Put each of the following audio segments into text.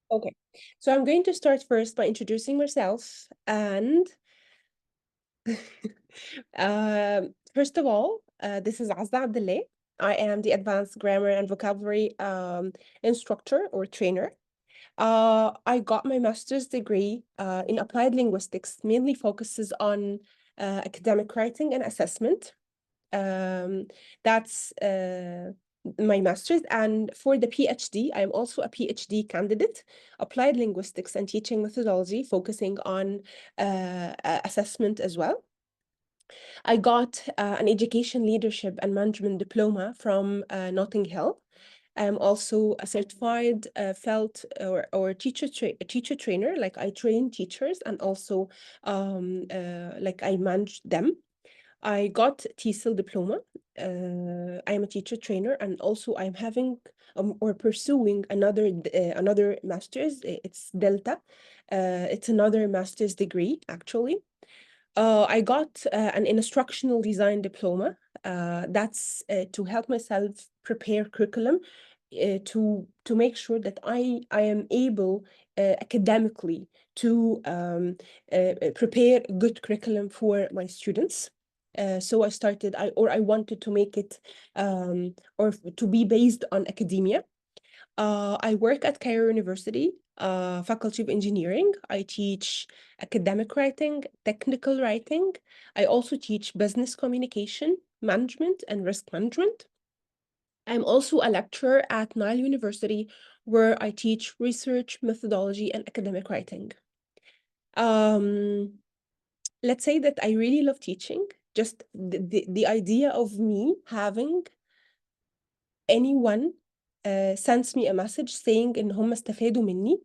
Okay, so I'm going to start first by introducing myself. And first of all, this is Azza Abdullah. I am the advanced grammar and vocabulary instructor or trainer. I got my master's degree in applied linguistics, mainly focuses on academic writing and assessment. Um, that's my master's. And for the PhD, I'm also a PhD candidate, applied linguistics and teaching methodology, focusing on assessment as well. I got an education leadership and management diploma from Notting Hill. I'm also a certified felt or teacher trainer. Like I train teachers and also like I manage them. I got TESOL diploma. I'm a teacher trainer, and also I'm having or pursuing another master's. It's Delta. It's another master's degree actually. I got an instructional design diploma. That's to help myself prepare curriculum to make sure that I am able academically to prepare good curriculum for my students. So I wanted to make it or to be based on academia. I work at Cairo University, Faculty of Engineering. I teach academic writing, technical writing. I also teach business communication, management, and risk management. I'm also a lecturer at Nile University, where I teach research, methodology, and academic writing. Um, let's say that I really love teaching. Just the idea of me having anyone sends me a message saying إن هم استفادوا مني.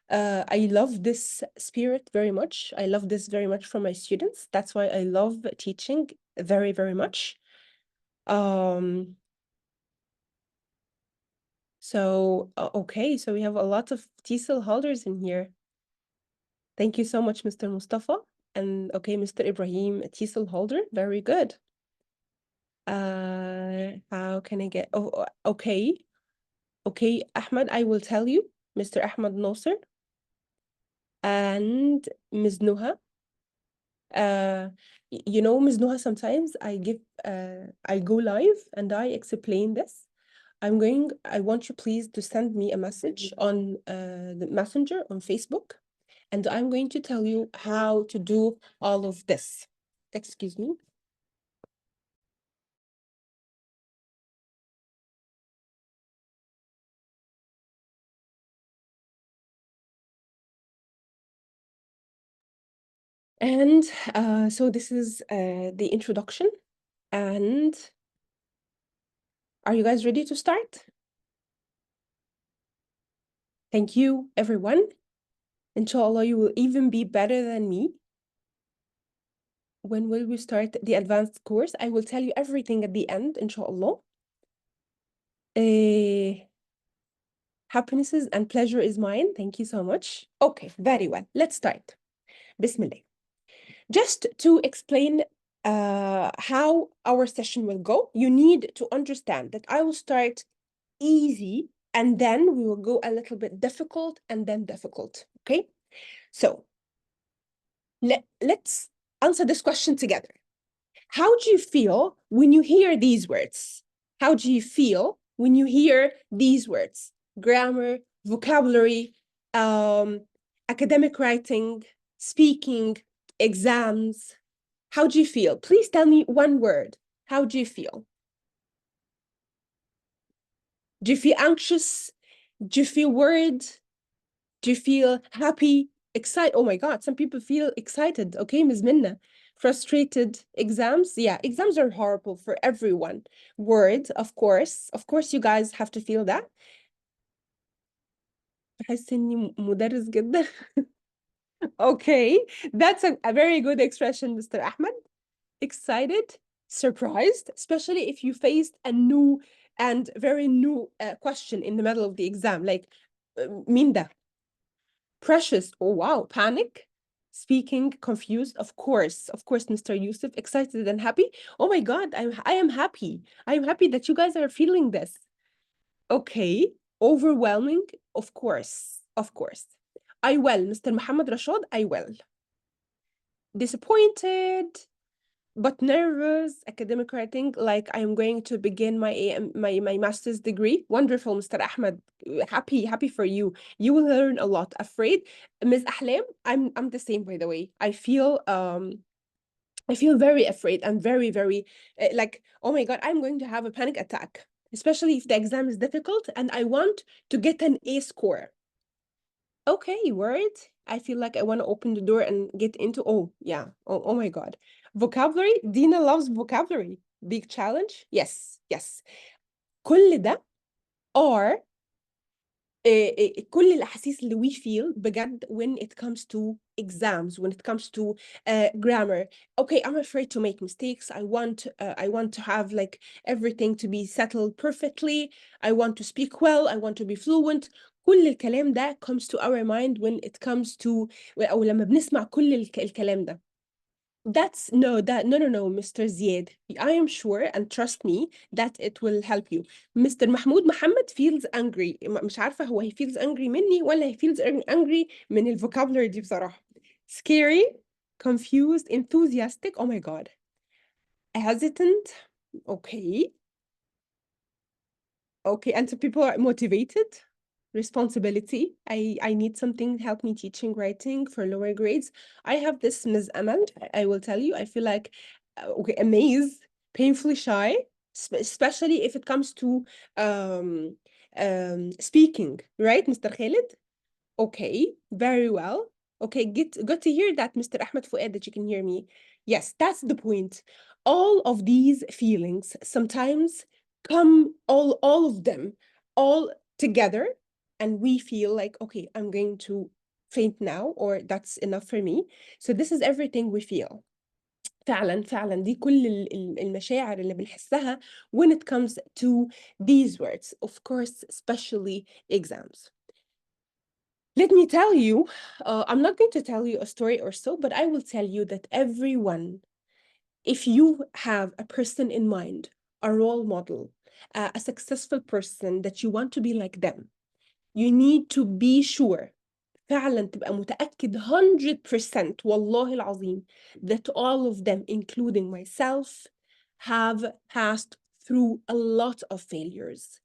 I love this spirit very much. I love this very much from my students. That's why I love teaching very, very much. Um, okay, so we have a lot of TESOL holders in here. Thank you so much, Mr. Mustafa. And okay, Mr. Ibrahim, a TESOL holder. Very good. How can I get, okay. Okay, Ahmed, I will tell you, Mr. Ahmed Nasser and Ms. Nuha. You know, Ms. Nuha, sometimes I go live and I explain this. I want you please to send me a message on the messenger on Facebook, and I'm going to tell you how to do all of this. Excuse me. And so this is the introduction. And are you guys ready to start? Thank you, everyone. Inshallah, you will even be better than me. When will we start the advanced course? I will tell you everything at the end, inshallah. Happinesses and pleasure is mine. Thank you so much. Okay, very well. Let's start. Bismillah. Just to explain how our session will go, you need to understand that I will start easy and then we will go a little bit difficult and then difficult. Okay? So let's answer this question together. How do you feel when you hear these words? How do you feel when you hear these words? Grammar, vocabulary, academic writing, speaking, exams. How do you feel? Please tell me one word. How do you feel? Do you feel anxious? Do you feel worried? Do you feel happy, excited? Oh my God, some people feel excited. Okay, Ms. Minna. Frustrated, exams. Yeah, exams are horrible for everyone. Worried, of course. Of course, you guys have to feel that. بحس إني مدرس جدا. Okay, that's a very good expression, Mr. Ahmed. Excited, surprised, especially if you faced a new and very new question in the middle of the exam, like مين ده? Precious, oh wow, panic, speaking, confused, of course, Mr. Yusuf, excited and happy. Oh my God, I am happy. I am happy that you guys are feeling this. Okay, overwhelming, of course. of course. I will, Mr. Muhammad Rashad, I will. Disappointed, but nervous. Academic writing, like I'm going to begin my master's degree. Wonderful, Mr. Ahmed. Happy for you. You will learn a lot. Afraid, Ms. Ahlam, I'm the same, by the way. I feel very afraid. I'm very like, oh my God, I'm going to have a panic attack, especially if the exam is difficult and I want to get an A score. Okay, word. I feel like I want to open the door and get into, oh, yeah. Oh my God. Vocabulary. Dina loves vocabulary. Big challenge. Yes, yes. كل ده are كل الأحاسيس اللي we feel بجد when it comes to exams, when it comes to grammar. Okay, I'm afraid to make mistakes. I want to have like everything to be settled perfectly. I want to speak well. I want to be fluent. كل الكلام ده comes to our mind when it comes to أو لما بنسمع كل الكلام ده. That's no, Mr. Ziad. I am sure and trust me that it will help you. Mr. Mahmoud Muhammad feels angry. مش عارفة هو he feels angry مني ولا he feels angry من الفوكابولري دي بصراحة. Scary, confused, enthusiastic. Oh my God. Hesitant. Okay. Okay, and some people are motivated. Responsibility. I need something help me teaching writing for lower grades. I have this Ms. Amal. I will tell you. I feel like okay, amazed, painfully shy, especially if it comes to speaking. Right, Mr. Khalid? Okay, very well. Okay, good to hear that, Mr. Ahmed Fuad, that you can hear me. Yes, that's the point. All of these feelings sometimes come, all of them, all together, and we feel like, okay, I'm going to faint now, or that's enough for me. So this is everything we feel. فعلا دي كل المشاعر اللي بنحسها when it comes to these words, of course, especially exams. Let me tell you, I'm not going to tell you a story or so, but I will tell you that everyone, if you have a person in mind, a role model, a successful person that you want to be like them, you need to be sure, فعلا تبقى متأكد 100% والله العظيم that all of them, including myself, have passed through a lot of failures.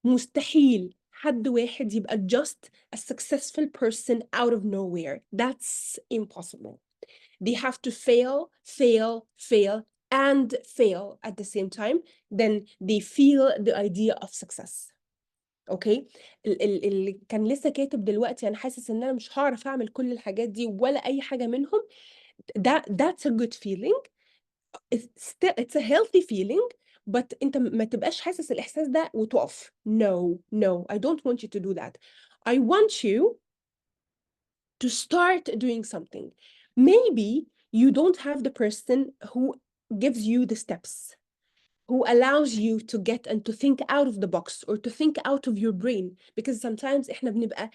مستحيل حد واحد يبقى just a successful person out of nowhere. That's impossible. They have to fail, and fail at the same time. Then they feel the idea of success. اوكي اللي كان لسه كاتب دلوقتي انا حاسس ان انا مش هعرف اعمل كل الحاجات دي ولا اي حاجه منهم. That's a good feeling. It's a healthy feeling, but انت ما تبقاش حاسس الاحساس ده وتقف. No, I don't want you to do that. I want you to start doing something. Maybe you don't have the person who gives you the steps, who allows you to get and to think out of the box or to think out of your brain, because sometimes احنا بنبقى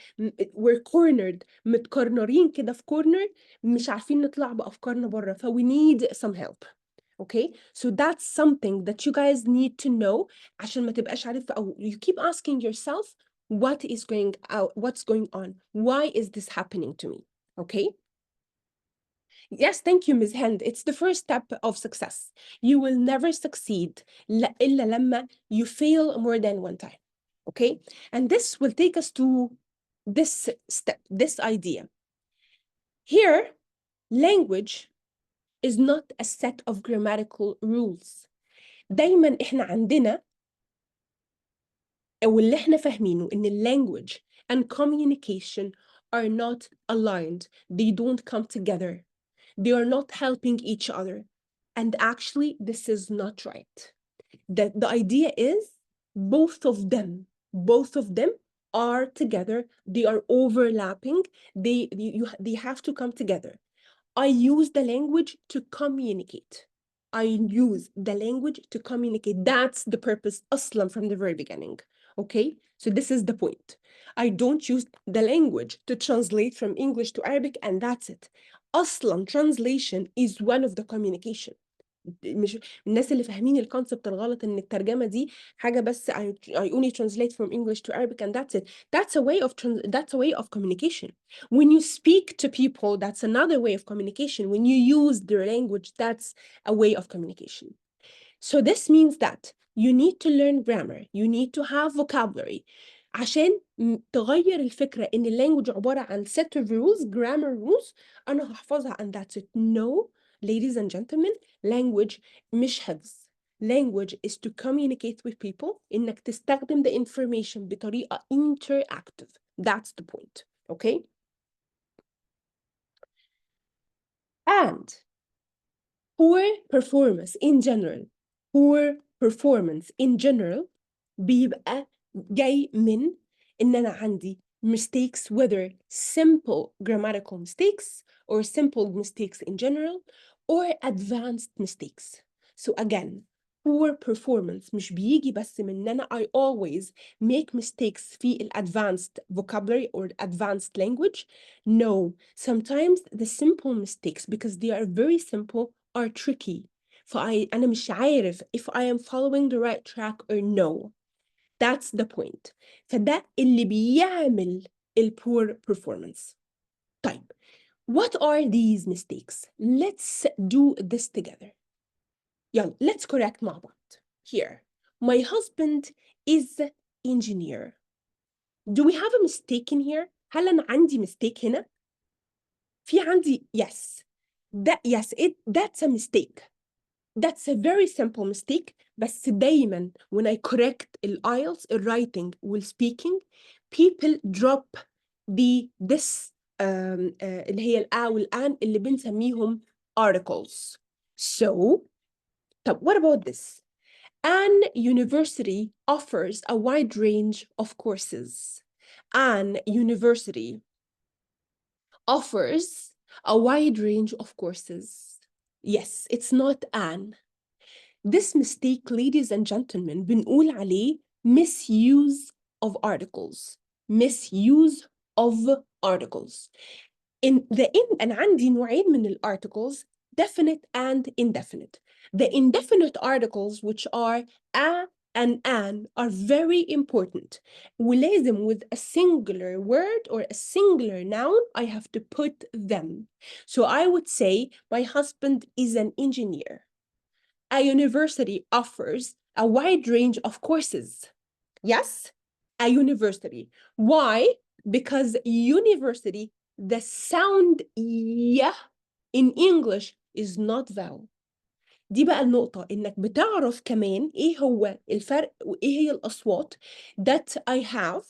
we're cornered, متكرنرين كده في corner, مش عارفين نطلع بأفكارنا بره, we need some help. Okay, so that's something that you guys need to know عشان ما تبقاش عارف, أو you keep asking yourself what's going on, why is this happening to me? Okay. Yes, thank you, Ms. Hind. It's the first step of success. You will never succeed إلا لما you fail more than one time. Okay? And this will take us to this step, this idea. Here, language is not a set of grammatical rules. دايما إحنا عندنا أو اللي إحنا فاهمينه إن language and communication are not aligned. They don't come together. They are not helping each other. And actually, this is not right. The idea is both of them are together. They are overlapping. They have to come together. I use the language to communicate. I use the language to communicate. That's the purpose أصلاً from the very beginning. Okay? So this is the point. I don't use the language to translate from English to Arabic, and that's it. أصلاً translation is one of the communication. مش الناس اللي فاهمين الكونسبت الغلط ان الترجمة دي حاجة بس I only translate from English to Arabic and that's it. That's a way of communication. When you speak to people, that's another way of communication. When you use their language, that's a way of communication. So this means that you need to learn grammar, you need to have vocabulary عشان تغير الفكرة إن language عبارة عن set of rules, grammar rules أنا هحفظها and that's it. No, ladies and gentlemen, language مش حفظ. Language is to communicate with people إنك تستخدم the information بطريقة interactive. That's the point, okay? And poor performance in general بيبقى جاي من إن أنا عندي mistakes, whether simple grammatical mistakes or simple mistakes in general or advanced mistakes. So again, poor performance مش بيجي بس من إن أنا I always make mistakes في ال advanced vocabulary or advanced language. No, sometimes the simple mistakes, because they are very simple, are tricky. أنا مش عارف if I am following the right track or no. That's the point. فده اللي بيعمل poor performance. طيب, what are these mistakes? Let's do this together. يلا, let's correct مع بعض. Here, my husband is engineer. Do we have a mistake in here? هل أنا عندي mistake هنا؟ في عندي yes. That's a mistake. That's a very simple mistake. بس دايما when I correct IELTS, writing speaking, people drop this اللي هي الآ والآن اللي بنسميهم articles. So, طب what about this? An university offers a wide range of courses. An university offers a wide range of courses. Yes, it's not an. This mistake, ladies and gentlemen, بنقول عليه misuse of articles. Misuse of articles. أنا عندي نوعين من articles, definite and indefinite. The indefinite articles, which are a and an, are very important. ولازم with a singular word or a singular noun, I have to put them. So I would say, my husband is an engineer. A university offers a wide range of courses. Yes, a university. Why? Because university, the sound yeah in English is not vowel. دي بقى النقطة إنك بتعرف كمان إيه هو الفرق وإيه هي الأصوات that I have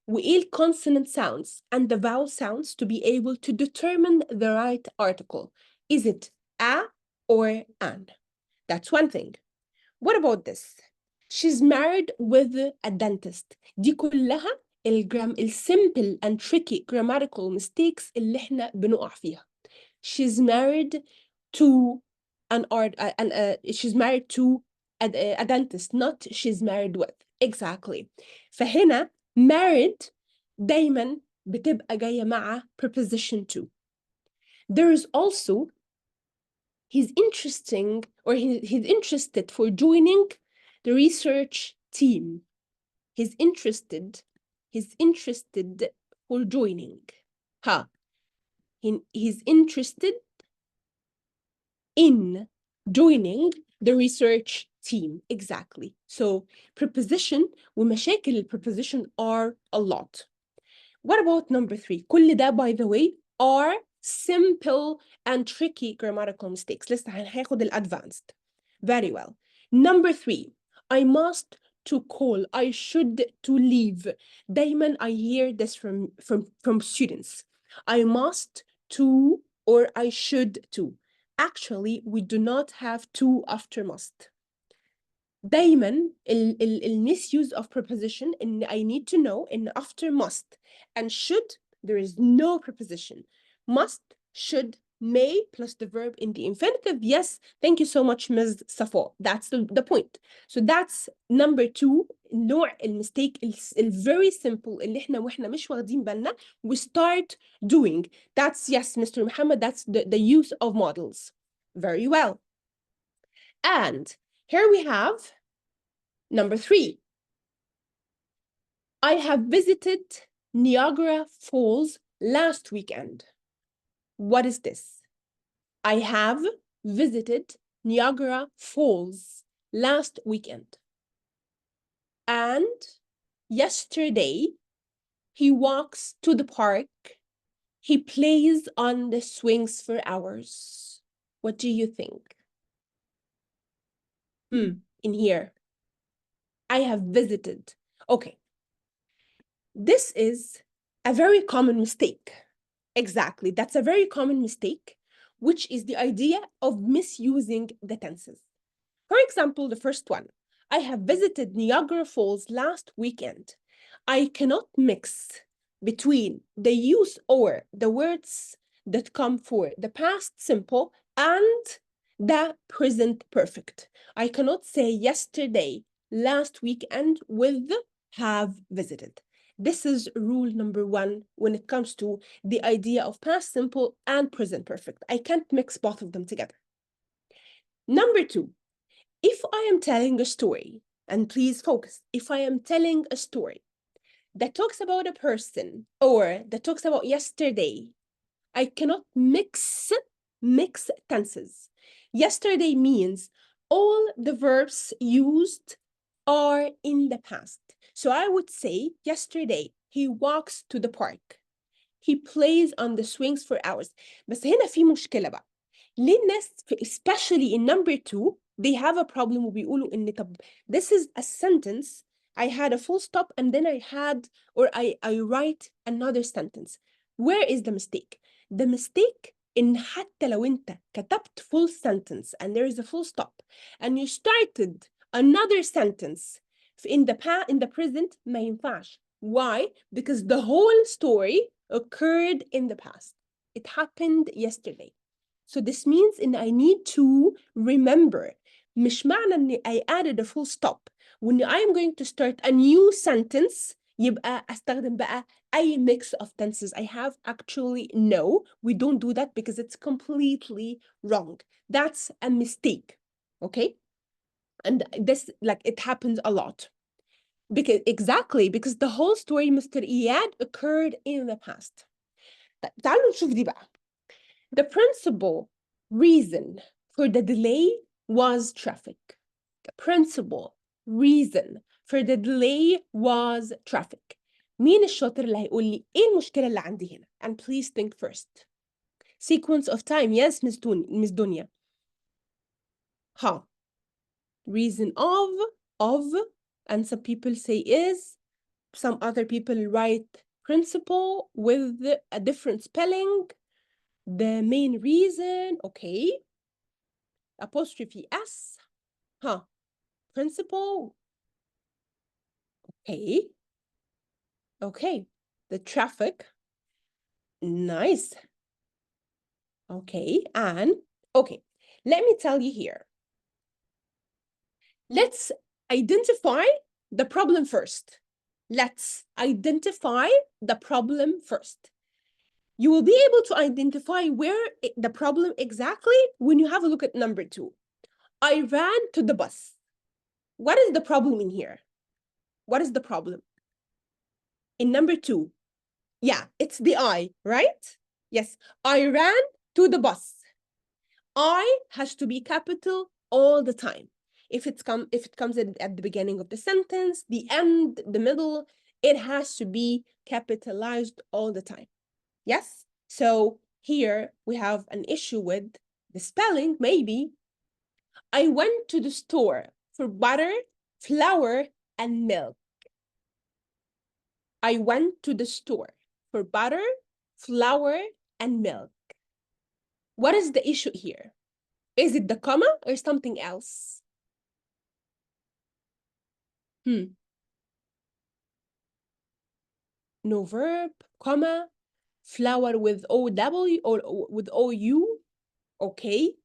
وإيه consonant sounds and the vowel sounds to be able to determine the right article. Is it a or an? That's one thing. What about this? She's married with a dentist. دي كلها simple and tricky grammatical mistakes اللي احنا بنقع فيها. She's married to she's married to a dentist, not she's married with. Exactly. فهنا married دايما بتبقى جاية مع preposition to. There is also he's interested for joining the research team. He's interested for joining. He's interested in joining the research team. Exactly. So preposition ومشاكل preposition are a lot. What about number 3? كل ده, by the way, are simple and tricky grammatical mistakes. لسه هناخد advanced. Very well. Number 3, I must to call, I should to leave. دايما I hear this from students. I must to or I should to. Actually, we do not have to after must. دايما misuse of preposition in I need to know in after must and should, there is no preposition. Must, should, may plus the verb in the infinitive. Yes, thank you so much, Ms. Safo. That's the point. So that's number 2, نوع المistake very simple اللي احنا واحنا مش واخدين بالنا we start doing. That's, yes, Mr. Muhammad, that's the use of models. Very well. And here we have number 3. I have visited Niagara Falls last weekend. What is this? I have visited Niagara Falls last weekend. And yesterday, he walks to the park. He plays on the swings for hours. What do you think? In here. I have visited. Okay. This is a very common mistake. Exactly. That's a very common mistake, which is the idea of misusing the tenses. For example, the first one, I have visited Niagara Falls last weekend. I cannot mix between the use or the words that come for the past simple and the present perfect. I cannot say yesterday, last weekend with have visited. This is rule number 1 when it comes to the idea of past simple and present perfect. I can't mix both of them together. Number 2, if I am telling a story, and please focus, if I am telling a story that talks about a person or that talks about yesterday, I cannot mix tenses. Yesterday means all the verbs used are in the past. So I would say yesterday he walks to the park. He plays on the swings for hours. بس هنا في مشكلة بقى. ليه الناس especially in number 2 they have a problem وبيقولوا إن طب this is a sentence I had a full stop and then I write another sentence. Where is the mistake? The mistake إن حتى لو أنت كتبت full sentence and there is a full stop and you started another sentence in the present ما ينفعش. Why? Because the whole story occurred in the past. It happened yesterday. So this means إن I need to remember. مش معنى إني I added a full stop when I'm going to start a new sentence يبقى أستخدم بقى أي mix of tenses. I have actually no, we don't do that because it's completely wrong. That's a mistake, okay? And this, like, it happens a lot. Because the whole story, Mr. Iyad, occurred in the past. تعالوا نشوف دي بقى. The principal reason for the delay was traffic. The principal reason for the delay was traffic. مين الشاطر اللي هيقول لي ايه المشكلة اللي عندي هنا؟ And please think first. Sequence of time. Yes, Miss Dunya. Reason of, and some people say is, some other people write principal with a different spelling. The main reason, okay. Apostrophe S, principal, okay. The traffic, nice. Okay, and, okay, let me tell you here. Let's identify the problem first. Let's identify the problem first. You will be able to identify where the problem exactly when you have a look at number 2. I ran to the bus. What is the problem in here? What is the problem? In number 2, yeah, it's the I, right? Yes, I ran to the bus. I has to be capital all the time. If it comes at the beginning of the sentence, the end, the middle, it has to be capitalized all the time. Yes? So here we have an issue with the spelling, maybe. I went to the store for butter, flour, and milk. I went to the store for butter, flour, and milk. What is the issue here? Is it the comma or something else? No verb, comma, flour with OW or with OU, okay?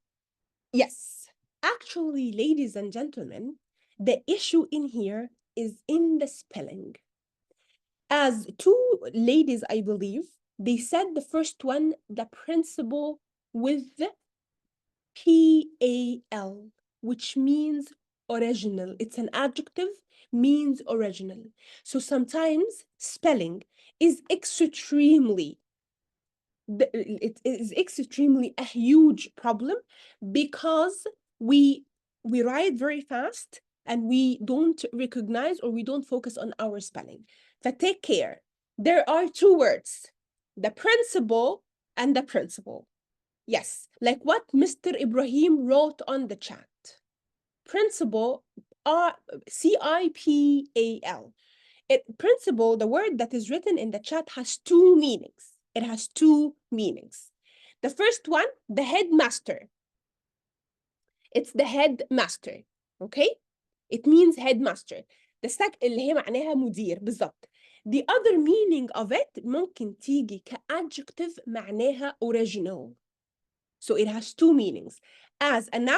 Yes, actually, ladies and gentlemen, the issue in here is in the spelling. As 2 ladies, I believe, they said the first one, the principal with PAL. which means original. It's an adjective, means original. So sometimes spelling is extremely, it is extremely a huge problem because we write very fast and we don't recognize or we don't focus on our spelling. So take care. There are two words, the principal and the principal. Yes, like what Mr. Ibrahim wrote on the chat. Principal, CIPAL. Principal, the word that is written in the chat has two meanings. It has two meanings. The first one, the headmaster. It's the headmaster, okay? It means headmaster. The اللي هي معناها مدير بالضبط. The other meaning of it ممكن تيجي كadjective معناها original. So it has two meanings, as a noun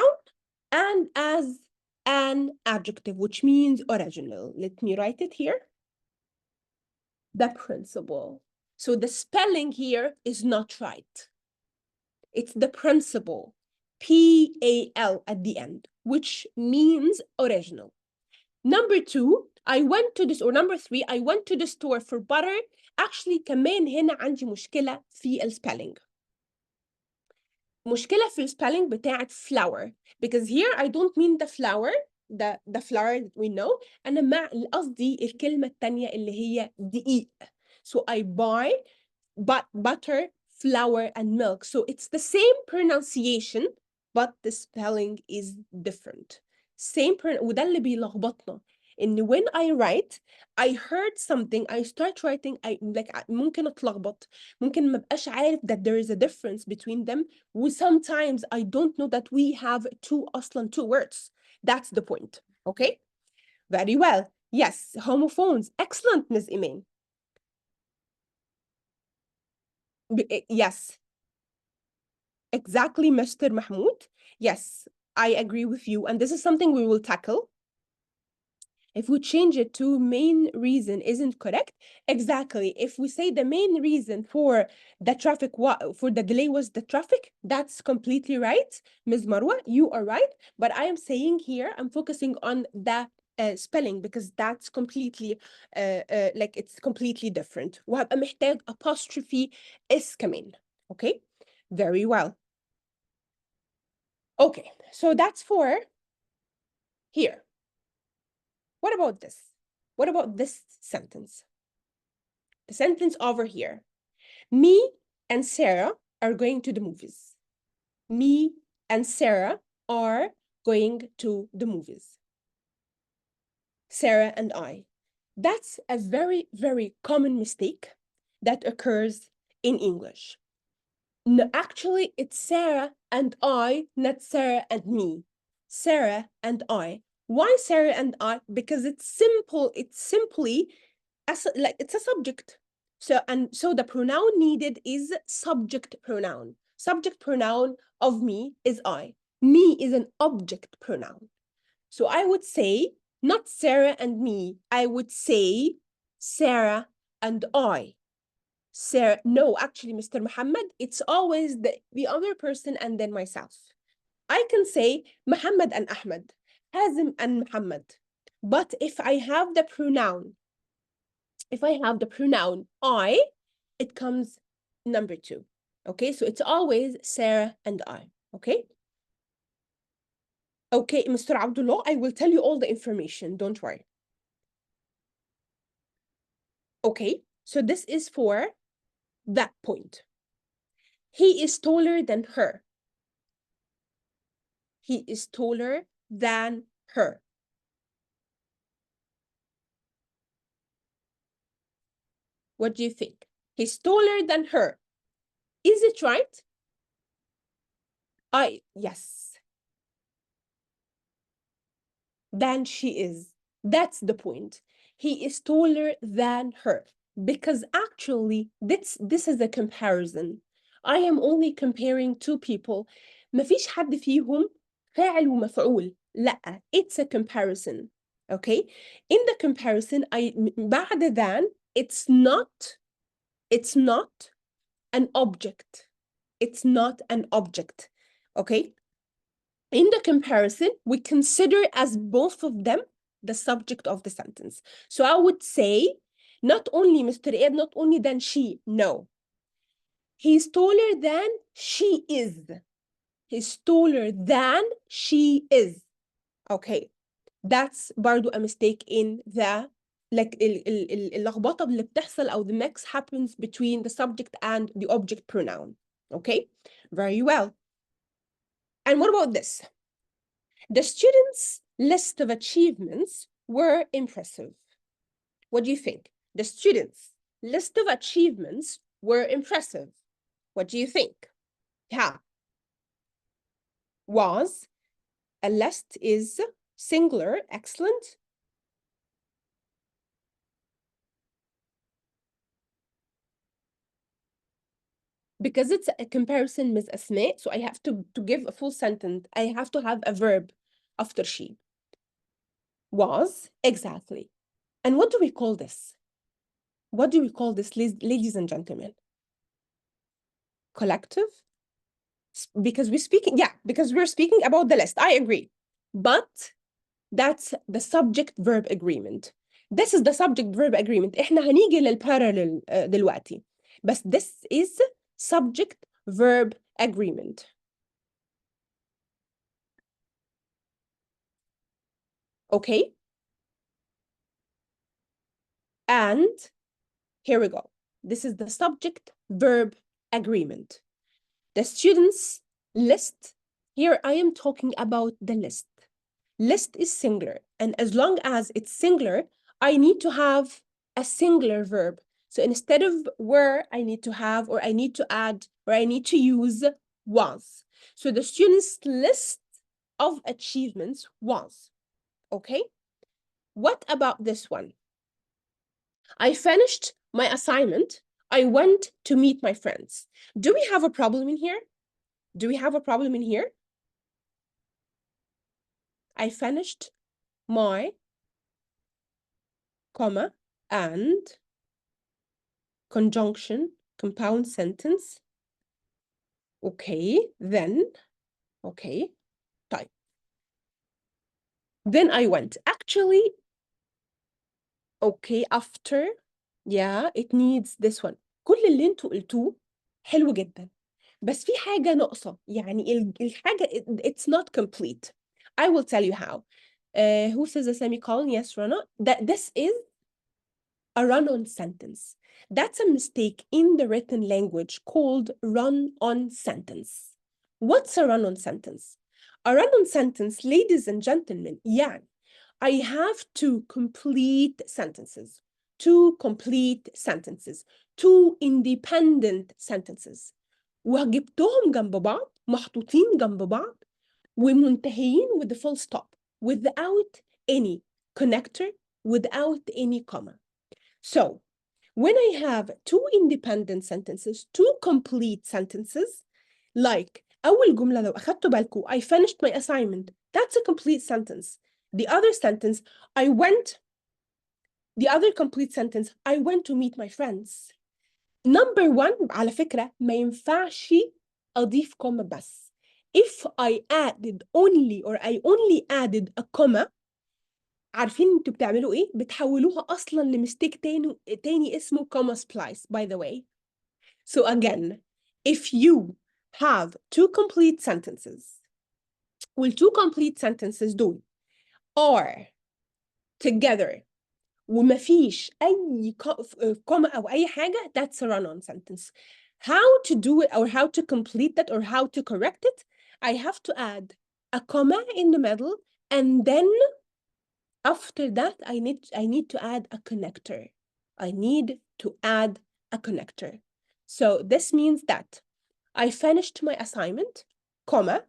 and as an adjective, which means original. Let me write it here. The principal. So the spelling here is not right. It's the principal, P-A-L at the end, which means original. Number two, I went to this, or number three, I went to the store for butter. Actually, كمان هنا عندي مشكلة في الspelling. مشكلة في الspelling بتاعت flour. Because here I don't mean the flour, the flour that we know. أنا مع قصدي الكلمة التانية اللي هي دقيق. So I buy butter, flour, and milk. So it's the same pronunciation, but the spelling is different. وده اللي بيلخبطنا. إن when I write, I heard something, I start writing, ممكن أتلخبط. ممكن ما بقاش عارف that there is a difference between them. Sometimes I don't know that we have أصلا two words. That's the point. Okay? Very well. Yes, homophones. Excellent, Ms. Iman. Yes, exactly, Mr. Mahmoud. Yes, I agree with you. And this is something we will tackle. If we change it to main reason isn't correct, exactly. If we say the main reason for the traffic, for the delay was the traffic, that's completely right. Ms. Marwa, you are right. But I am saying here, I'm focusing on the spelling because that's completely, like it's completely different. وهبقى محتاج apostrophe is كمان. Okay, very well. Okay, so that's for here. What about this? What about this sentence? The sentence over here. Me and Sarah are going to the movies. Me and Sarah are going to the movies. Sarah and I. That's a very, very common mistake that occurs in English. No, actually, it's Sarah and I, not Sarah and me. Sarah and I. Why Sarah and I? Because it's simple. It's simply like it's a subject. So the pronoun needed is subject pronoun. Subject pronoun of me is I. Me is an object pronoun. So I would say not Sarah and me. I would say Sarah and I. Sarah, no, actually, Mr. Muhammad, it's always the other person and then myself. I can say Muhammad and Ahmed, Hazim and Muhammad. But if I have the pronoun I, it comes number two. Okay, so it's always Sarah and I. Okay? Okay, Mr. Abdullah, I will tell you all the information. Don't worry. Okay, so this is for that point. He is taller than her. He is taller than her. What do you think? He's taller than her. Is it right? Yes. Than she is. That's the point. He is taller than her. Because actually, this is a comparison. I am only comparing two people. مفيش حد فيهم فاعل ومفعول. لا, it's a comparison. Okay? In the comparison, بعد than, it's not an object. It's not an object. Okay? In the comparison, we consider as both of them the subject of the sentence. So I would say, not only Mr. Ed, not only than she, no. He's taller than she is. He's taller than she is. Okay. That's برضو a mistake in the like اللخبطة اللي بتحصل أو the mix happens between the subject and the object pronoun. Okay? Very well. And what about this? The students' list of achievements were impressive. What do you think? The students' list of achievements were impressive. What do you think? Yeah. Was, a list is singular, excellent. Because it's a comparison, Ms. Asma, so I have to give a full sentence. I have to have a verb after she. Was, exactly. And what do we call this? What do we call this, ladies and gentlemen? Collective? Because we're speaking about the list. I agree. But that's the subject-verb agreement. This is the subject-verb agreement. إحنا هنيجي للparallel دلوقتي. بس this is subject-verb agreement. Okay? And here we go. This is the subject-verb agreement. The students' list. Here I am talking about the list. List is singular. And as long as it's singular, I need to have a singular verb. So instead of were, I need to have, or I need to add, or I need to use was. So the students' list of achievements was. Okay? What about this one? I finished my assignment. I went to meet my friends. Do we have a problem in here? Do we have a problem in here? I finished my, comma, and conjunction, compound sentence. Okay, then, okay, type. Then I went. Actually, okay, after, yeah, it needs this one. كل اللي انتوا قلتوه حلو جدا. بس في حاجة ناقصة. يعني الحاجة, it's not complete. I will tell you how. Who says a semicolon? Yes, Rana. This is a run-on sentence. That's a mistake in the written language called run-on sentence. What's a run-on sentence? A run-on sentence, ladies and gentlemen, يعني I have two complete sentences, two independent sentences. وجبتهم جنب بعض, محطوطين جنب بعض, ومنتهيين with the full stop, without any connector, without any comma. So, when I have two independent sentences, two complete sentences, like أول جملة لو أخدتوا بالكم, I finished my assignment, that's a complete sentence. The other sentence, the other complete sentence, I went to meet my friends. Number one, على فكرة, ما ينفعش أضيف comma بس. If I added only, or I only added a comma, عارفين انتوا بتعملوا ايه؟ بتحولوها اصلا لمستيك تاني اسمه comma splice, by the way. So again, if you have two complete sentences, two complete sentences دول are together ومفيش أي comma أو أي حاجة, that's a run-on sentence. How to do it, or how to complete that, or how to correct it? I have to add a comma in the middle, and then after that, I need to add a connector. I need to add a connector. So this means that I finished my assignment, comma,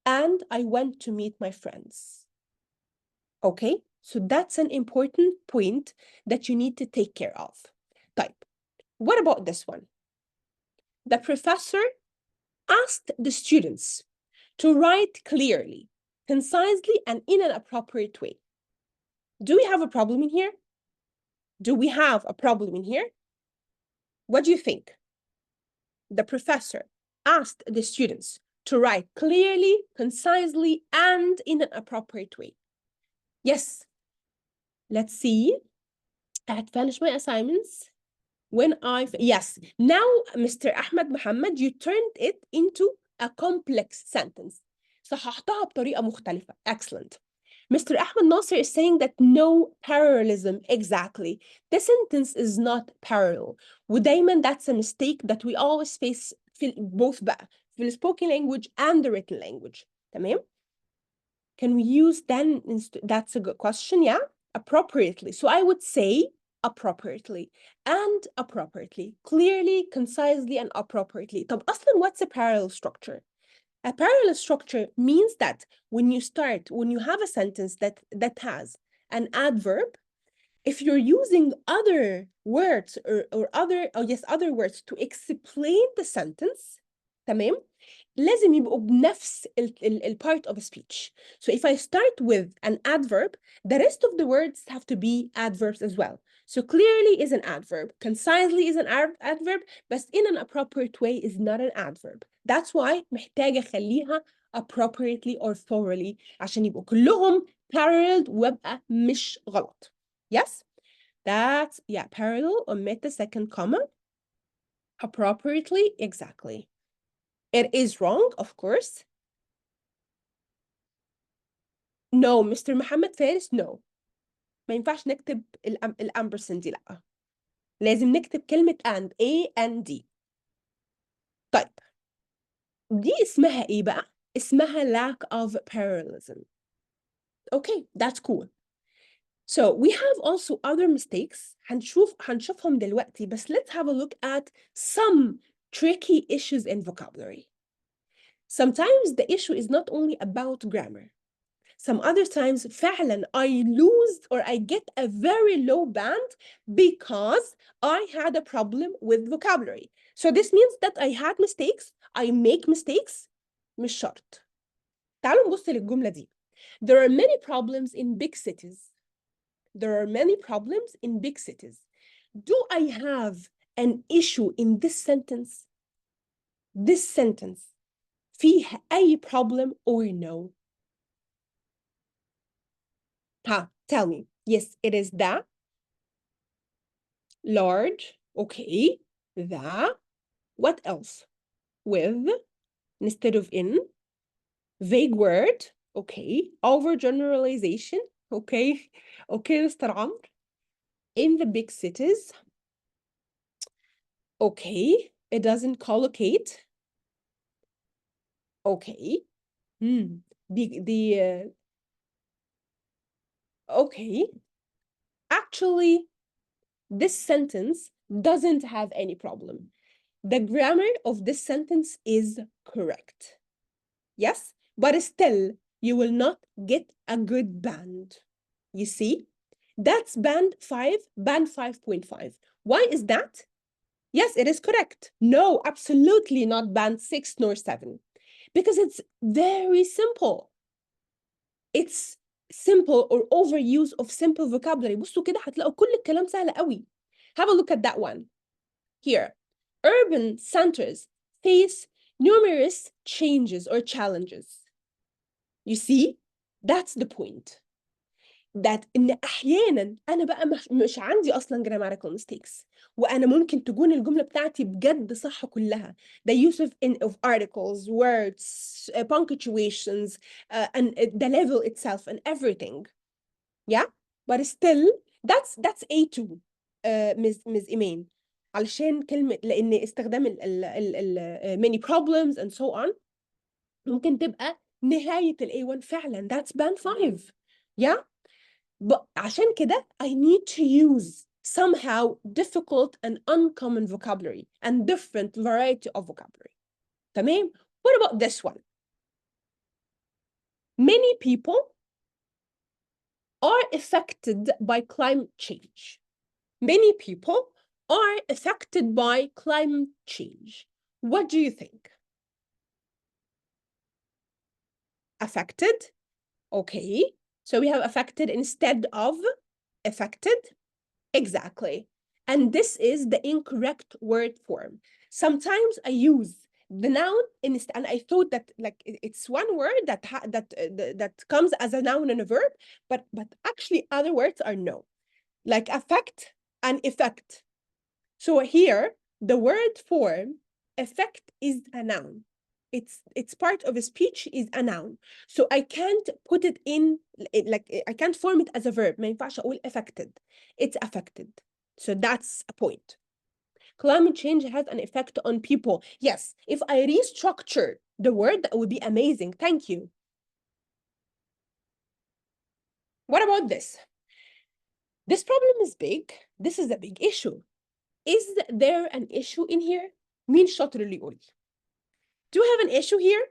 and I went to meet my friends. Okay, so that's an important point that you need to take care of. Type. What about this one? The professor asked the students to write clearly, concisely, and in an appropriate way. Do we have a problem in here? Do we have a problem in here? What do you think? The professor asked the students to write clearly, concisely, and in an appropriate way. Yes. Let's see. I had finished my assignments. When yes, now, Mr. Ahmed Muhammad, you turned it into a complex sentence. صححتها بطريقة مختلفة. Excellent. Mr. Ahmed Nasser is saying that no parallelism. Exactly. The sentence is not parallel. ودايما that's a mistake that we always face في both بقى في the spoken language and the written language. تمام? Can we use then, that's a good question, yeah? Appropriately. So I would say appropriately and appropriately, clearly, concisely, and appropriately. طب أصلاً what's a parallel structure? A parallel structure means that when you have a sentence that has an adverb, if you're using other words or other words to explain the sentence, تمام? لازم يبقوا بنفس ال part of a speech. So if I start with an adverb, the rest of the words have to be adverbs as well. So clearly is an adverb, concisely is an adverb, but in an appropriate way is not an adverb. That's why محتاجة أخليها appropriately or thoroughly عشان يبقوا كلهم paralleled وابقى مش غلط. Yes? That's, yeah, parallel, omit the second comma. Appropriately, exactly. It is wrong, of course. No, Mr. Muhammad Faris, no. ما ينفعش نكتب الامبرسند دي، لا. لازم نكتب كلمة and, A and D. طيب. دي اسمها ايه بقى؟ اسمها lack of parallelism. Okay, that's cool. So we have also other mistakes. هنشوفهم دلوقتي, بس let's have a look at some tricky issues in vocabulary. Sometimes the issue is not only about grammar. Some other times فعلا I lose or I get a very low band because I had a problem with vocabulary. So this means that I had mistakes, I make mistakes, مش شرط. تعالوا نبص للجملة دي. There are many problems in big cities. There are many problems in big cities. Do I have an issue in this sentence? This sentence فيه أي problem or no? Tell me. Yes, it is the large. Okay. The. What else? With instead of in. Vague word. Okay. Overgeneralization. Okay. Okay, Mr. Amr. In the big cities. Okay. It doesn't collocate. Okay. Okay. Actually, this sentence doesn't have any problem. The grammar of this sentence is correct. Yes, but still, you will not get a good band. You see? That's band 5, band 5.5. Why is that? Yes, it is correct. No, absolutely not band 6 nor 7. Because it's very simple. It's simple or overuse of simple vocabulary. بصوا كده هتلاقوا كل الكلام سهل قوي. Have a look at that one. Here, urban centers face numerous changes or challenges. You see, that's the point. That إن أحياناً أنا بقى مش عندي أصلاً grammatical mistakes. وأنا ممكن تكون الجملة بتاعتي بجد صح كلها. The use of articles, words, punctuations, and the level itself and everything. Yeah? But still, that's A2, Ms. Iman. علشان كلمة لأن استخدام many problems and so on ممكن تبقى نهاية ال A1 فعلا. That's band 5. Yeah? But عشان كده I need to use somehow difficult and uncommon vocabulary and different variety of vocabulary. تمام? What about this one? Many people are affected by climate change. Many people are affected by climate change. What do you think? Affected? Okay. So we have affected instead of affected. Exactly. And this is the incorrect word form. Sometimes I use the noun and I thought that like it's one word that comes as a noun and a verb, but actually other words are no, like affect and effect. So here the word form effect is a noun. It's part of a speech is a noun. So I can't put it in like I can't form it as a verb. ما ينفعش أقول affected. It's affected. So that's a point. Climate change has an effect on people. Yes, if I restructure the word, that would be amazing. Thank you. What about this? This problem is big. This is a big issue. Is there an issue in here? مين الشاطر اللي يقول؟ Do you have an issue here?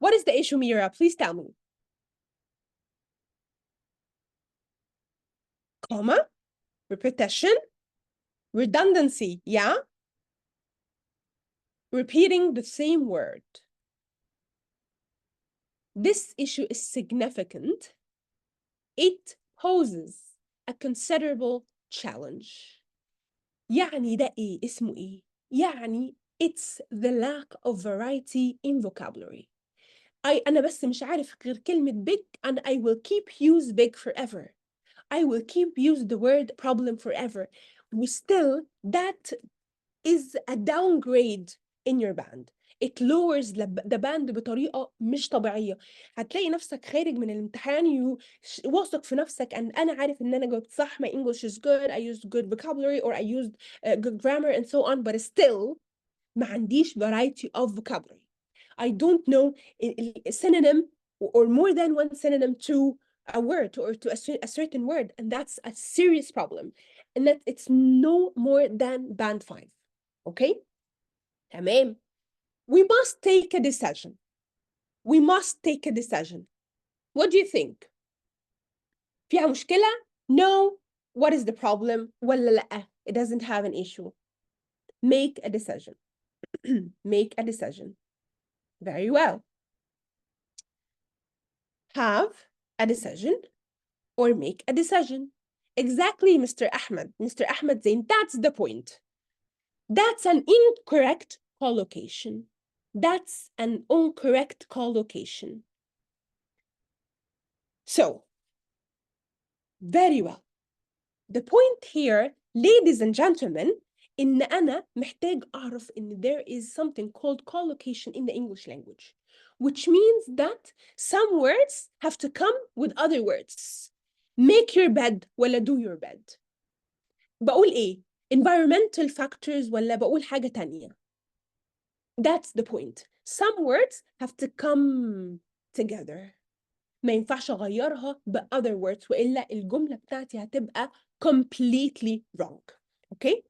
What is the issue, Mira? Please tell me. Comma, repetition, redundancy, yeah? Repeating the same word. This issue is significant. It poses a considerable challenge. يعني ده إيه؟ اسمه إيه؟ يعني it's the lack of variety in vocabulary. أنا بس مش عارف غير كلمة big and I will keep use big forever. I will keep use the word problem forever. Still, that is a downgrade in your band. It lowers the band بطريقة مش طبيعية. هتلاقي نفسك خارج من الامتحان واثق في نفسك and أنا عارف إن أنا جاوبت صح. My English is good. I used good vocabulary or I used good grammar and so on. But still ما عنديش variety of vocabulary. I don't know a synonym or more than one synonym to a word or to a certain word. And that's a serious problem. And that it's no more than band 5. Okay? تمام. We must take a decision. We must take a decision. What do you think? فيها مشكلة? No. What is the problem? ولا لأ? It doesn't have an issue. Make a decision. Make a decision. Very well. Have a decision or make a decision. Exactly, Mr. Ahmed. Mr. Ahmed Zain, that's the point. That's an incorrect collocation. That's an incorrect collocation. So, very well. The point here, ladies and gentlemen, إن أنا محتاج أعرف إن there is something called collocation in the English language, which means that some words have to come with other words. Make your bed ولا do your bed. بقول إيه؟ Environmental factors ولا بقول حاجة تانية. That's the point. Some words have to come together. ما ينفعش أغيرها ب other words وإلا الجملة بتاعتي هتبقى completely wrong. Okay?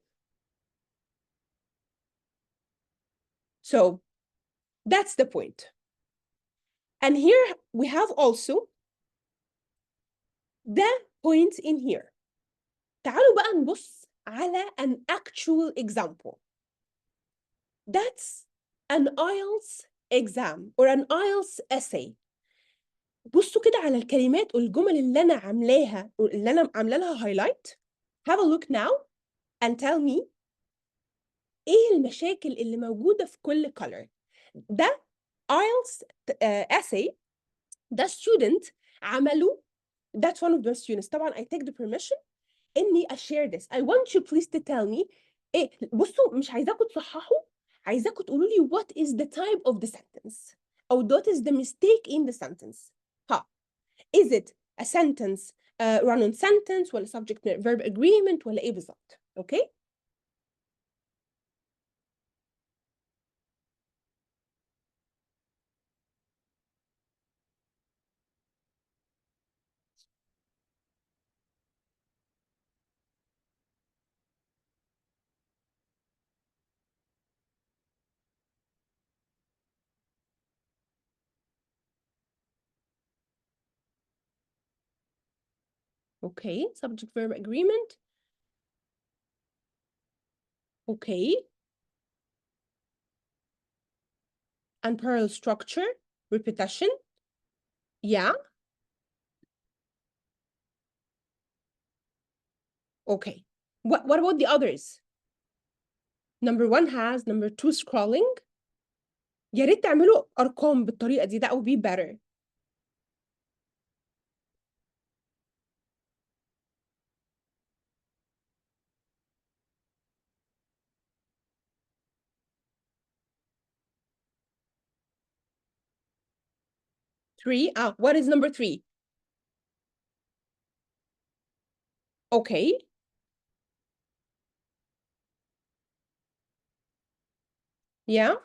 So that's the point. And here we have also the point in here. تعالوا بقى نبص على an actual example. That's an IELTS exam or an IELTS essay. بصوا كده على الكلمات والجمل اللي أنا عاملاها اللي أنا عاملة لها highlight. Have a look now and tell me إيه المشاكل اللي موجودة في كل color. ده IELTS essay ده student عمله. That's one of the students. طبعا I take the permission إني share this. I want you please to tell me إيه. بصوا مش عايزاكم تصححوا. عايزاكم تقولوا لي what is the type of the sentence أو what is the mistake in the sentence. Is it a sentence run-on sentence ولا subject verb agreement ولا إيه بالظبط. Okay? Okay, subject verb agreement. Okay. And parallel structure, repetition. Yeah. Okay. What about the others? number 1 has, number 2 scrolling. يا ريت تعملوا أرقام بالطريقة دي. That would be better. Three. What is number 3? Okay. Yeah.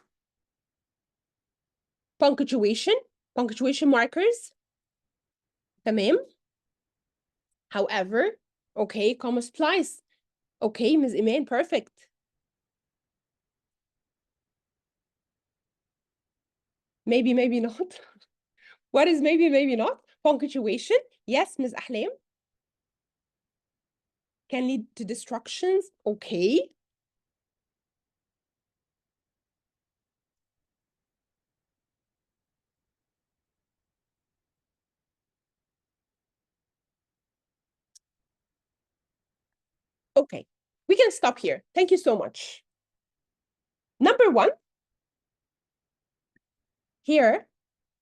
Punctuation. Punctuation markers. تمام. However. Okay. Comma splice. Okay, Ms. Iman. Perfect. Maybe, maybe not. What is maybe, maybe not? Punctuation. Yes, Ms. Ahlam. Can lead to destructions. Okay. Okay. We can stop here. Thank you so much. Number 1. Here,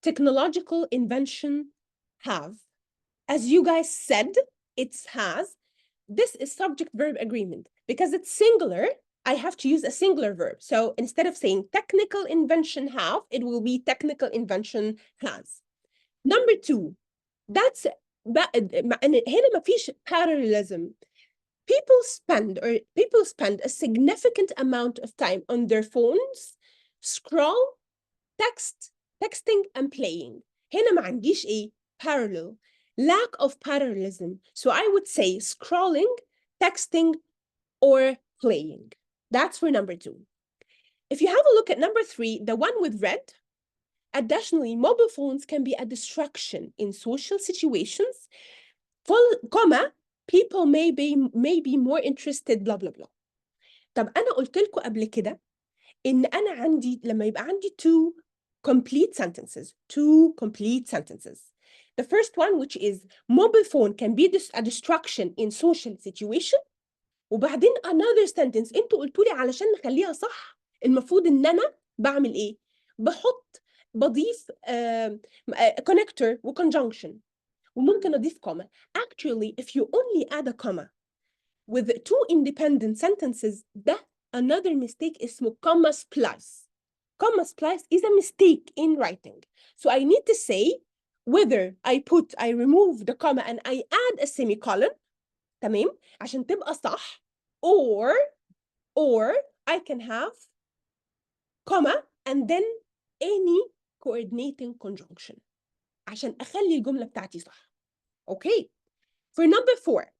technological invention have. As you guys said, it's has. This is subject-verb agreement. Because it's singular, I have to use a singular verb. So instead of saying technical invention have, it will be technical invention has. Number 2, that's هنا ما فيش parallelism. People spend a significant amount of time on their phones, scroll, texting and playing. هنا ما عنديش ايه parallel. Lack of parallelism. So I would say scrolling, texting, or playing. That's for number 2. If you have a look at number 3, the one with red, additionally, mobile phones can be a distraction in social situations. Comma, people may be more interested, blah, blah, blah. طب أنا قلت لكم قبل كده إن أنا عندي لما يبقى عندي two complete sentences. The first one, which is mobile phone can be a distraction in social situation. وبعدين another sentence انتوا قلتوا لي علشان نخليها صح المفروض ان انا بعمل ايه؟ بضيف connector و conjunction وممكن اضيف comma. Actually, if you only add a comma with two independent sentences, ده another mistake اسمه comma splice. Comma splice is a mistake in writing. So I need to say whether I remove the comma and I add a semicolon, تمام؟ عشان تبقى صح, or I can have comma and then any coordinating conjunction عشان أخلي الجملة بتاعتي صح. Okay. For number 4,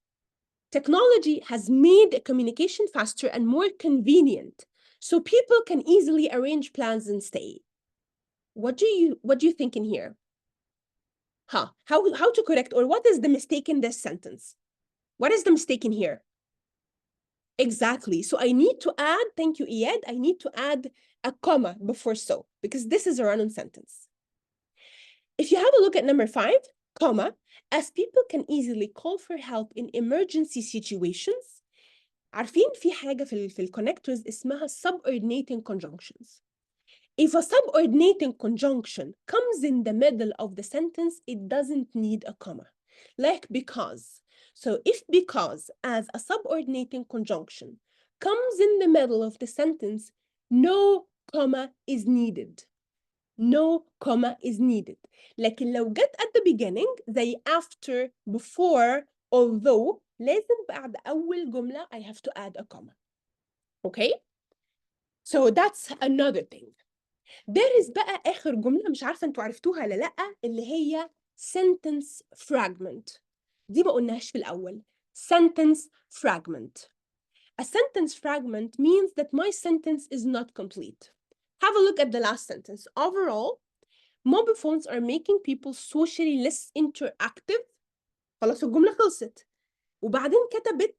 technology has made communication faster and more convenient, so people can easily arrange plans and stay. What do you think in here? How to correct, or what is the mistake in this sentence? What is the mistake in here? Exactly. So I need to add, thank you, Iyad, I need to add a comma before so, because this is a run-on sentence. If you have a look at number 5, comma, as people can easily call for help in emergency situations. عارفين في حاجة في connectors اسمها subordinating conjunctions. If a subordinating conjunction comes in the middle of the sentence, it doesn't need a comma. Like because. So if because as a subordinating conjunction comes in the middle of the sentence, no comma is needed. No comma is needed. لكن لو جت at the beginning زي after, before, although, لازم بعد أول جملة I have to add a comma. Okay? So that's another thing. There is بقى آخر جملة مش عارفة انتوا عرفتوها ولا لأ اللي هي sentence fragment. دي ما قلناهاش في الأول. Sentence fragment. A sentence fragment means that my sentence is not complete. Have a look at the last sentence. Overall, mobile phones are making people socially less interactive. خلاص الجملة خلصت. وبعدين كتبت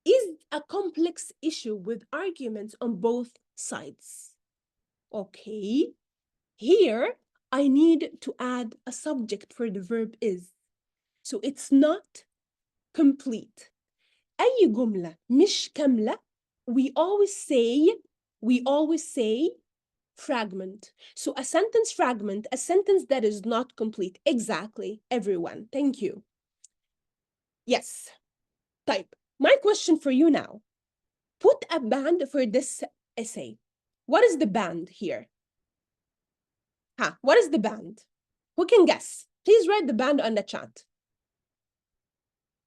is a complex issue with arguments on both sides. Okay. Here, I need to add a subject for the verb is. So it's not complete. أي جملة مش كاملة, we always say we always say fragment. So a sentence fragment, a sentence that is not complete. Exactly, everyone. Thank you. Yes. Type. My question for you now. Put a band for this essay. What is the band here? What is the band? Who can guess? Please write the band on the chat.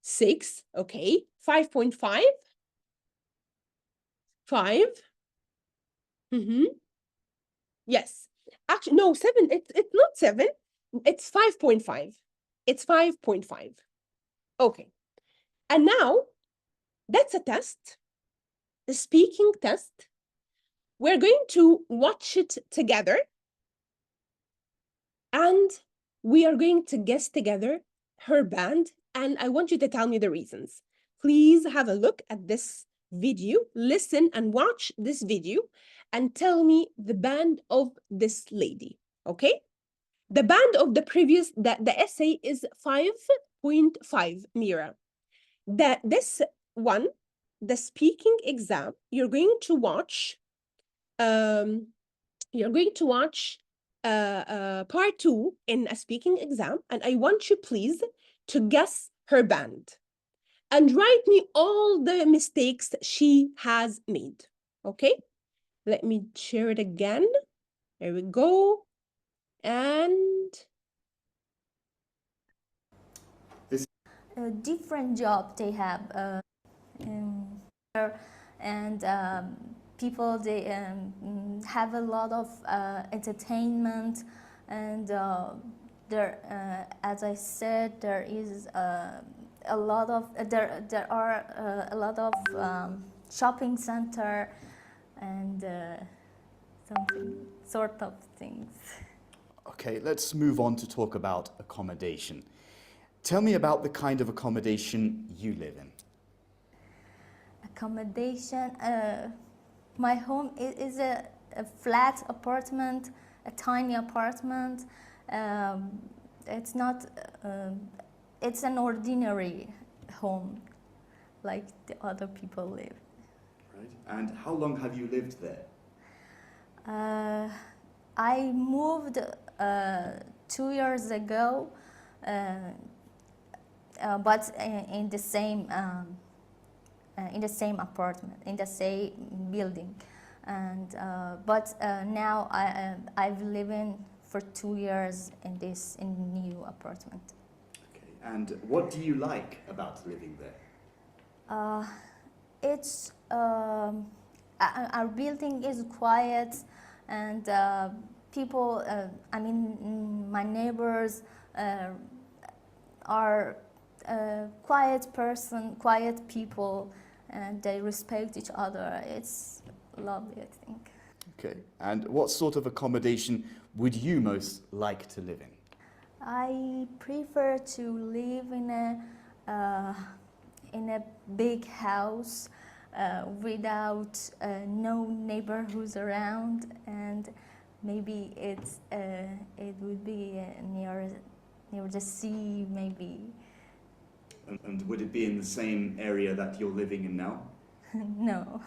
6, okay. 5.5. 5. Yes. Actually, no, 7. It's not 7. It's 5.5. It's 5.5. Okay. And now, that's a test, a speaking test. We're going to watch it together. And we are going to guess together her band. And I want you to tell me the reasons. Please have a look at this video, listen and watch this video, and tell me the band of this lady, okay? The band of the essay is 5.5, Mira. This one, the speaking exam, you're going to watch part 2 in a speaking exam, and I want you, please, to guess her band and write me all the mistakes she has made, okay? Let me share it again. There we go. And a different job they have, and people, they have a lot of entertainment, and there, as I said, there is a lot of there are a lot of shopping center and something sort of things. Okay, let's move on to talk about accommodation. Tell me about the kind of accommodation you live in. Accommodation, my home is a flat apartment, a tiny apartment. It's not, it's an ordinary home like the other people live. Right. And how long have you lived there? I moved 2 years ago, but in the same apartment, in the same building, and but now I've living for 2 years in this new apartment. Okay. And what do you like about living there? It's our building is quiet, and people, I mean, my neighbors are quiet people, and they respect each other. It's lovely, I think. Okay. And what sort of accommodation would you most like to live in? I prefer to live in a big house without no neighborhoods around, and maybe it would be near the sea, maybe. And would it be in the same area that you're living in now? No,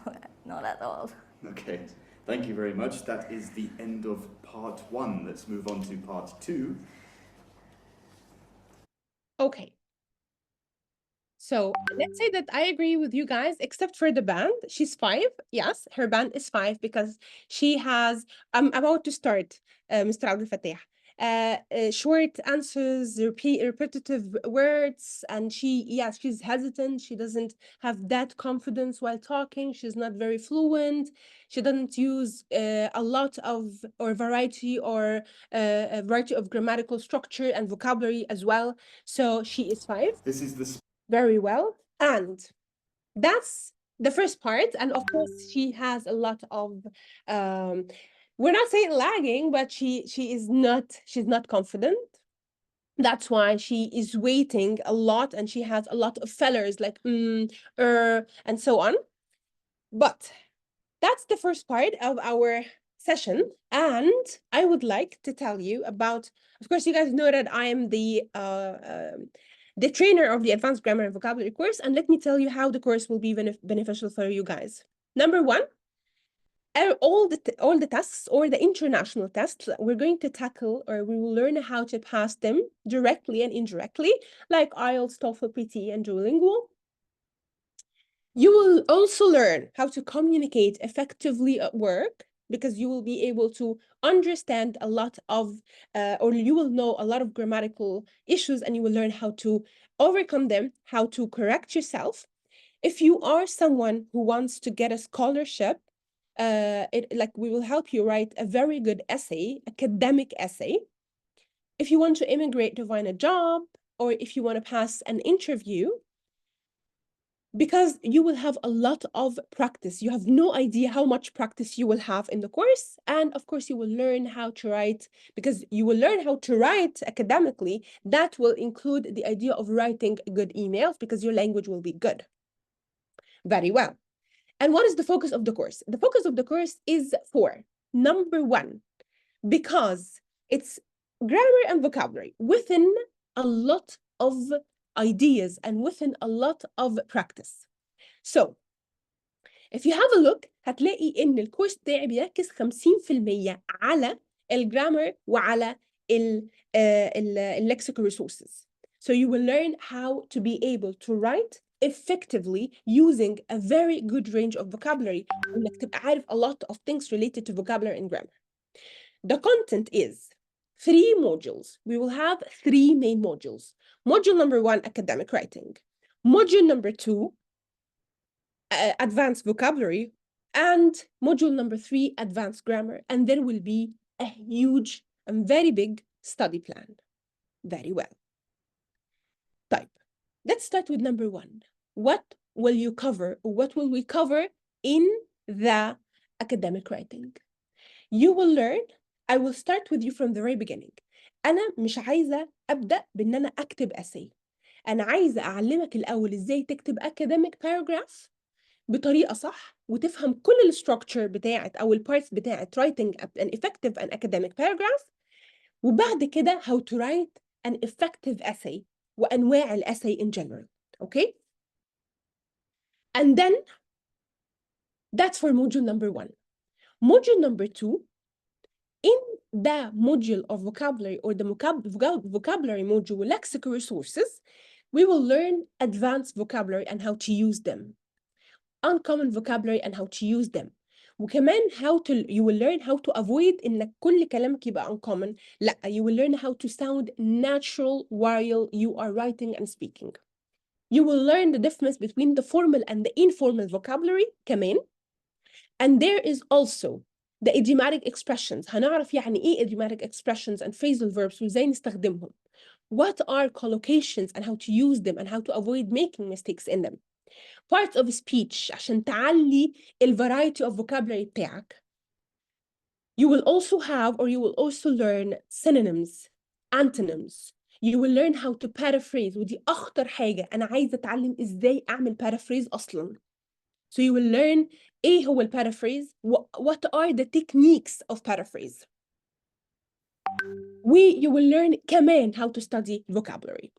not at all. Okay, thank you very much. That is the end of part 1. Let's move on to part 2. okay. So let's say that I agree with you guys, except for the band. She's 5. Yes, her band is 5 because she has, I'm about to start, Mr. Abdel Fattah. Short answers, repetitive words, and she's hesitant. She doesn't have that confidence while talking. She's not very fluent. She doesn't use a lot of or variety or a variety of grammatical structure and vocabulary as well. So she is 5. This is the Very well. And that's the first part. And of course, she has a lot of we're not saying lagging, but she's not confident. That's why she is waiting a lot, and she has a lot of fillers like and so on. But that's the first part of our session, and I would like to tell you about, of course, you guys know that I am the trainer of the Advanced Grammar and Vocabulary course, and let me tell you how the course will be beneficial for you guys. Number 1, all the tests or the international tests, we're going to tackle, or we will learn how to pass them directly and indirectly, like IELTS, TOEFL, PT, and Duolingo. You will also learn how to communicate effectively at work, because you will be able to understand a lot of, or you will know a lot of grammatical issues, and you will learn how to overcome them, how to correct yourself. If you are someone who wants to get a scholarship, we will help you write a very good essay, academic essay. If you want to immigrate to find a job, or if you want to pass an interview, because you will have a lot of practice. You have no idea how much practice you will have in the course. And of course, you will learn how to write, because you will learn how to write academically. That will include the idea of writing good emails, because your language will be good. Very well. And what is the focus of the course? The focus of the course is for, number one, because it's grammar and vocabulary within a lot of ideas and within a lot of practice. So, if you have a look, هتلاقي إن الكورس بتاعي بيركز 50% على الجرامر وعلى lexical resources. So you will learn how to be able to write effectively using a very good range of vocabulary, وإنك تبقى عارف a lot of things related to vocabulary and grammar. The content is 3 modules. We will have 3 main modules. Module number 1, academic writing. Module number 2, advanced vocabulary. And module number 3, advanced grammar. And there will be a huge and very big study plan. Very well. Type. Let's start with number 1. What will you cover, or what will we cover in the academic writing? You will learn. I will start with you from the very beginning. أنا مش عايزة أبدأ بإن أنا أكتب essay. أنا عايزة أعلمك الأول إزاي تكتب academic paragraph بطريقة صح، وتفهم كل الستراكشر بتاعت أو البارتس بتاعت writing an effective and academic paragraph، وبعد كده how to write an effective essay وأنواع الessay in general. Okay? And then that's for module number 1. Module number 2, in the module of vocabulary, or the vocabulary module, lexical resources, we will learn advanced vocabulary and how to use them, uncommon vocabulary and how to use them. وكمان you will learn how to avoid إنك كل كلامك يبقى uncommon. لا, you will learn how to sound natural while you are writing and speaking. You will learn the difference between the formal and the informal vocabulary كمان. And there is also the idiomatic expressions. هنعرف يعني إيه idiomatic expressions and phrasal verbs وإزاي نستخدمهم. What are collocations and how to use them and how to avoid making mistakes in them. Parts of speech عشان تعلي variety of vocabulary بتاعك. You will also have, or you will also learn synonyms, antonyms. You will learn how to paraphrase. ودي أخطر حاجة. أنا عايزة أتعلم إزاي أعمل paraphrase أصلاً. So you will learn إيه هو paraphrase, what are the techniques of paraphrase. You will learn كمان how to study vocabulary.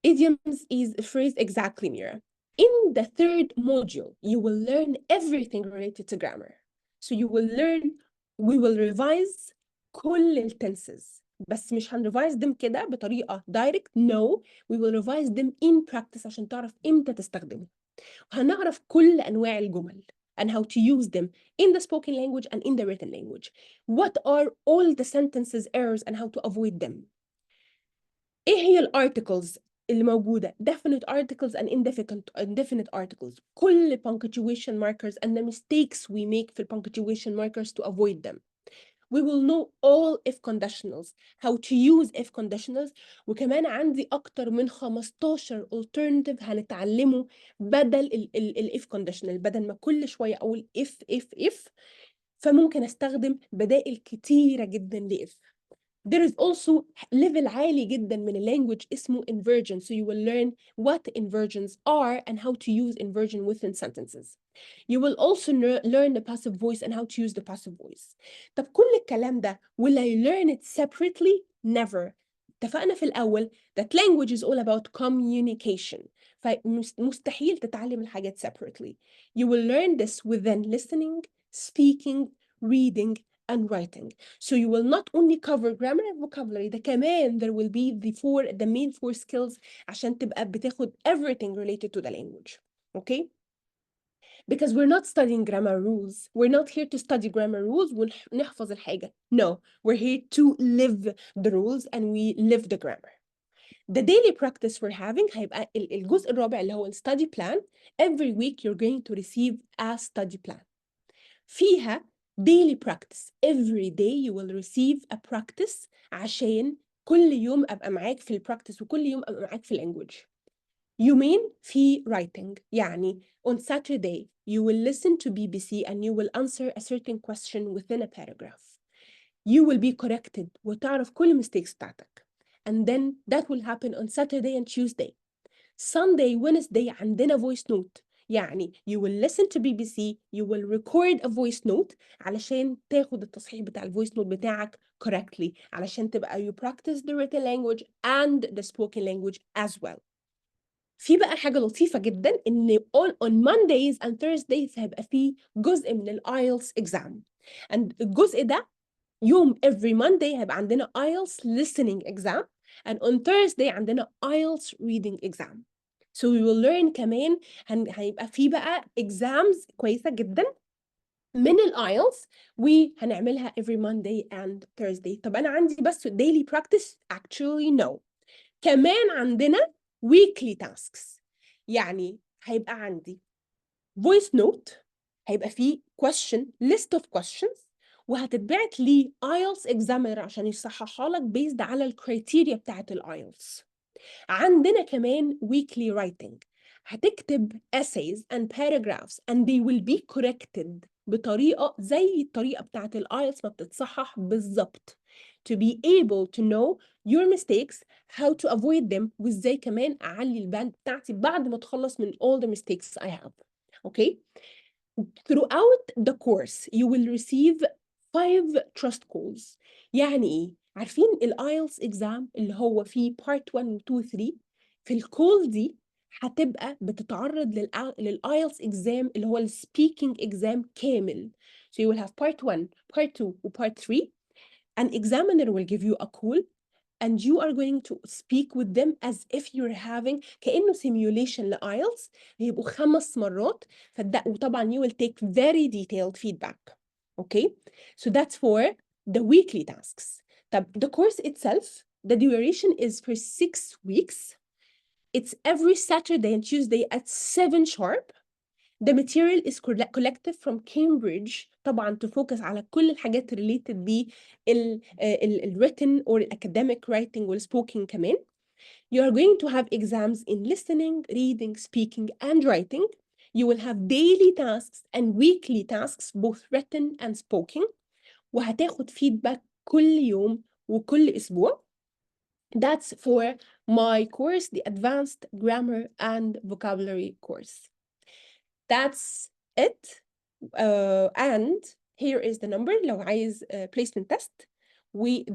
Idioms is a phrase exactly, Mira. In the 3rd module, you will learn everything related to grammar. So you will learn, we will revise كل الtenses. بس مش هنريفايز them كده بطريقة direct. No, we will revise them in practice عشان تعرف إمتى تستخدمه. وهنعرف كل أنواع الجمل and how to use them in the spoken language and in the written language. What are all the sentences errors and how to avoid them. إيه هي الارticles اللي موجودة, definite articles and indefinite articles. كل punctuation markers and the mistakes we make في punctuation markers to avoid them. We will know all if conditionals, how to use if conditionals. وكمان عندي أكتر من 15 alternative هنتعلمه بدل if conditional. بدل ما كل شوية أقول if فممكن أستخدم بدائل كتيرة جدا لإف. There is also level عالي جدا من language اسمه inversion. So you will learn what inversions are and how to use inversion within sentences. You will also learn the passive voice and how to use the passive voice. طب كل الكلام ده, will I learn it separately? Never. اتفقنا في الأول that language is all about communication. فمستحيل تتعلم الحاجات separately. You will learn this within listening, speaking, reading, and writing. So you will not only cover grammar and vocabulary, ده كمان there will be the main four skills عشان تبقى بتاخد everything related to the language. Okay? Because we're not studying grammar rules. We're not here to study grammar rules ونحفظ الحاجة. No, we're here to live the rules and we live the grammar. The daily practice we're having هيبقى الجزء الرابع اللي هو ال study plan. Every week you're going to receive a study plan. فيها daily practice. Every day you will receive a practice عشان كل يوم أبقى معاك في البراكتس وكل يوم أبقى معاك في language. يومين في writing. يعني on Saturday you will listen to BBC and you will answer a certain question within a paragraph. You will be corrected وتعرف كل mistakes بتاعتك. And then that will happen on Saturday and Tuesday. Sunday, Wednesday عندنا voice note. يعني you will listen to BBC, you will record a voice note علشان تاخد التصحيح بتاع الvoice note بتاعك correctly علشان تبقى you practice the written language and the spoken language as well. في بقى حاجة لطيفة جدا إن on Mondays and Thursdays هيبقى في جزء من ال IELTS exam. And الجزء ده يوم every Monday هيبقى عندنا IELTS listening exam and on Thursday عندنا IELTS reading exam. So we will learn كمان هيبقى في بقى exams كويسة جدا من ال IELTS وهنعملها every Monday and Thursday. طب أنا عندي بس daily practice? Actually no. كمان عندنا weekly tasks. يعني هيبقى عندي voice note هيبقى فيه list of questions وهتتبعت لي IELTS examiner عشان يصححها لك based على الكريتيريا بتاعت ال IELTS. عندنا كمان weekly writing هتكتب essays and paragraphs and they will be corrected بطريقة زي الطريقة بتاعت ال IELTS ما بتتصحح بالظبط. To be able to know your mistakes, how to avoid them وازاي كمان أعلي الباند بتاعتي بعد ما تخلص من all the mistakes I have. Okay? Throughout the course you will receive 5 trust calls. يعني ايه؟ عارفين ال IELTS exam اللي هو فيه part 1 و 2 و 3 في الكول دي هتبقى بتتعرض لل IELTS exam اللي هو ال speaking exam كامل. So you will have part 1, part 2 و part 3. An examiner will give you a call and you are going to speak with them as if you're having كأنه simulation ل IELTS هيبقوا 5 مرات وطبعا you will take very detailed feedback. Okay? So that's for the weekly tasks. The course itself, the duration is for 6 weeks. It's every Saturday and Tuesday at 7 sharp. The material is collected from Cambridge طبعا to focus على كل الحاجات related ال written or academic writing or spoken كمان. You are going to have exams in listening, reading, speaking, and writing. You will have daily tasks and weekly tasks, both written and spoken. وهتاخد feedback كل يوم وكل أسبوع. That's for my course, the Advanced Grammar and Vocabulary course. That's it. And here is the number لو عايز placement test.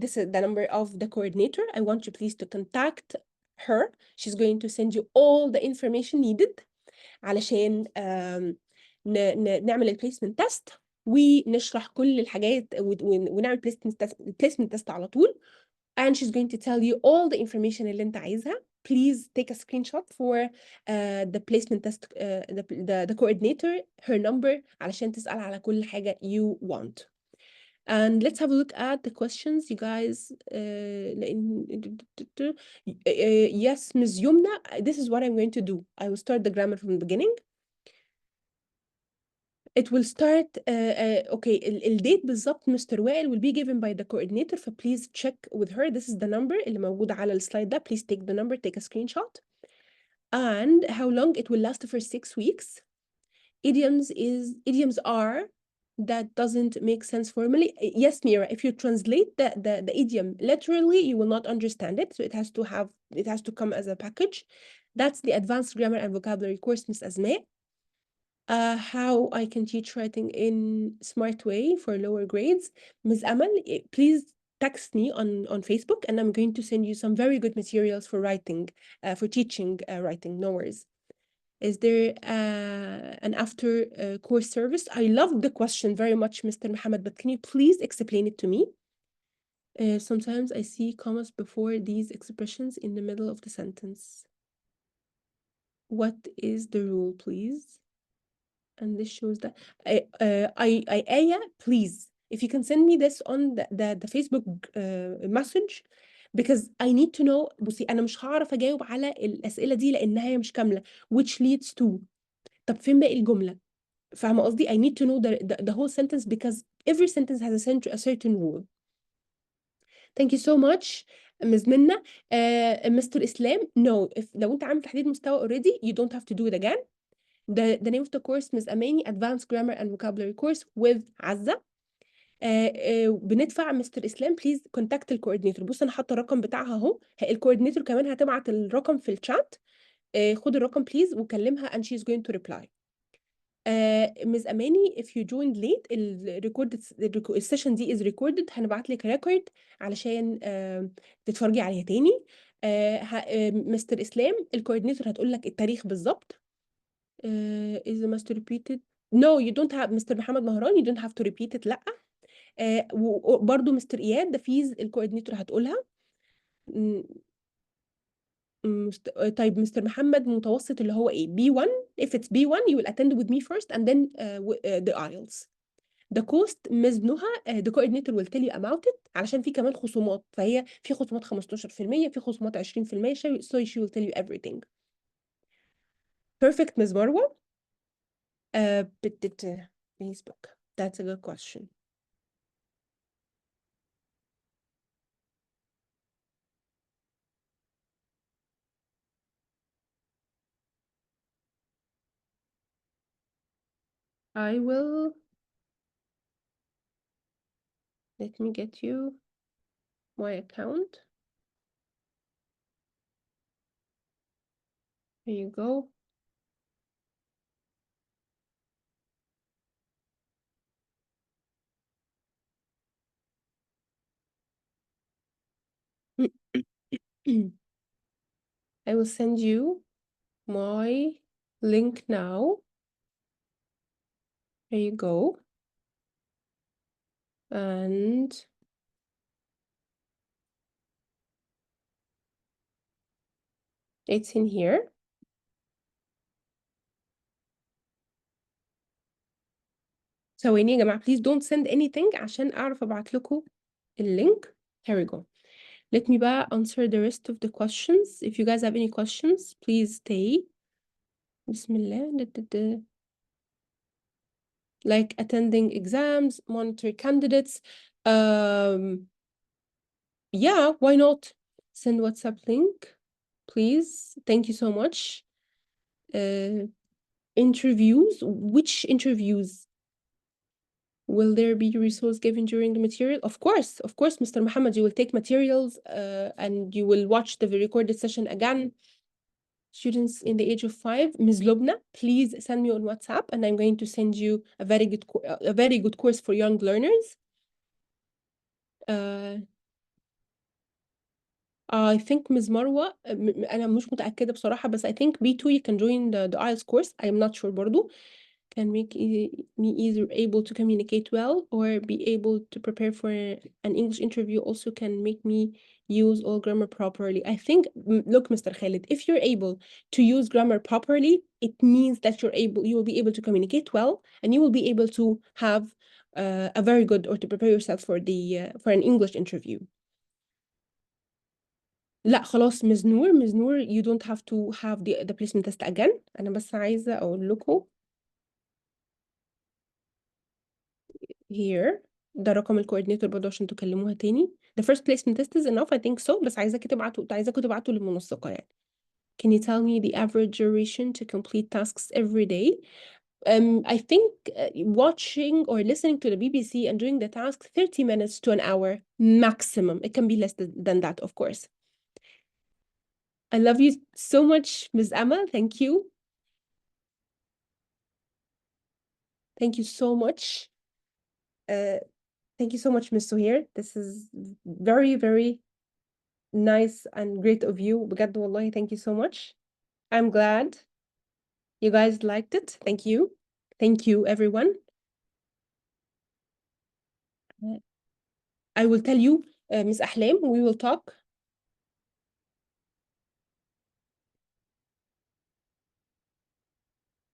This is the number of the coordinator. I want you please to contact her. She's going to send you all the information needed علشان نعمل البليسمنت تيست ونشرح كل الحاجات ونعمل placement test على طول. And she's going to tell you all the information اللي انت عايزها. Please take a screenshot for the placement test, the coordinator, her number علشان تسأل على كل حاجة you want. And let's have a look at the questions, you guys. Yes, Ms. Yumna, this is what I'm going to do. I will start the grammar from the beginning. It will start, okay, الديت بالظبط Mr. Wael will be given by the coordinator, so please check with her. This is the number اللي موجودة على السلايد ده. Please take the number, take a screenshot. And how long it will last for 6 weeks. Idioms are that doesn't make sense formally. Yes, Mira, if you translate the idiom literally, you will not understand it. So it has to come as a package. That's the Advanced Grammar and Vocabulary course, Ms. Azma. How I can teach writing in smart way for lower grades. Ms. Amal, please text me on Facebook and I'm going to send you some very good materials for writing, for teaching writing, no worries. Is there an after course service? I love the question very much, Mr. Muhammad, but can you please explain it to me? Sometimes I see commas before these expressions in the middle of the sentence. What is the rule, please? And this shows that Aya, please, if you can send me this on the Facebook message, because I need to know. بصي أنا مش هعرف أجاوب على الأسئلة دي لأنها هي مش كاملة. Which leads to. طب فين باقي الجملة؟ فاهمة قصدي؟ I need to know the whole sentence because every sentence has a certain rule. Thank you so much, Ms. Minna. Mr. Islam, no, لو أنت عامل تحديد مستوى already, you don't have to do it again. The name of the course, Ms. Amani, Advanced Grammar and Vocabulary Course with Azza. بندفع مستر اسلام بليز كونتاكت الكوردينيتور. بص انا حاطه الرقم بتاعها اهو، الكوردينيتور كمان هتبعت الرقم في الشات. خد الرقم بليز وكلمها and she's going to reply. Ms. Amani, if you joined late, السيشن دي is recorded. هنبعت لك ريكورد علشان تتفرجي عليها تاني. مستر اسلام الكوردينيتور هتقول لك التاريخ بالظبط. Is the master repeated? No, you don't have. Mr. محمد مهران, you don't have to repeat it. لا. وبرضه مستر اياد ده فيز الكوردينيتور هتقولها. طيب مستر محمد متوسط اللي هو ايه؟ B1. If it's B1 you will attend with me first and then the IELTS. The cost Ms. نهى the coordinator will tell you about it علشان في كمان خصومات، فهي في خصومات 15%، في خصومات 20%، so she will tell you everything. Perfect, Ms. مروة. Facebook. That's a good question. I will. Let me get you my account. Here you go. I will send you my link now. Here you go. And it's in here. ثواني يا جماعة, please don't send anything عشان أعرف أبعت لكم اللينك. Here we go. Let me بقى answer the rest of the questions. If you guys have any questions, please stay. بسم الله. Like attending exams, monitor candidates. Yeah, why not? Send WhatsApp link, please. Thank you so much. Interviews. Which interviews? Will there be resource given during the material? Of course, Mr. Muhammad, you will take materials and you will watch the recorded session again. Students in the age of 5, Ms. Lubna, please send me on WhatsApp and I'm going to send you a very good course for young learners. I think Ms. Marwa, أنا مش متأكدة بصراحة, بس I think B2 you can join the IELTS course. I am not sure برضو. Can make me either able to communicate well or be able to prepare for an English interview. Also can make me use all grammar properly. I think, look, Mr. Khalid, if you're able to use grammar properly, it means that you will be able to communicate well and you will be able to have a very good, or to prepare yourself for an English interview. لا خلاص Ms. نور, you don't have to have the placement test again. أنا بس عايزة أقول لكم here ده رقم الكوردينيتور برضه عشان تكلموها تاني. The first placement test is enough, I think so. بس عايزاكم تبعتوا للمنسقة يعني. Can you tell me the average duration to complete tasks every day? I think watching or listening to the BBC and doing the task 30 minutes to an hour maximum. It can be less than that, of course. I love you so much, Ms. Emma. Thank you. Thank you so much. Thank you so much, Ms. Suhair. This is very, very nice and great of you. بجد والله, thank you so much. I'm glad. You guys liked it? Thank you. Thank you, everyone. I will tell you, Miss Ahlam, we will talk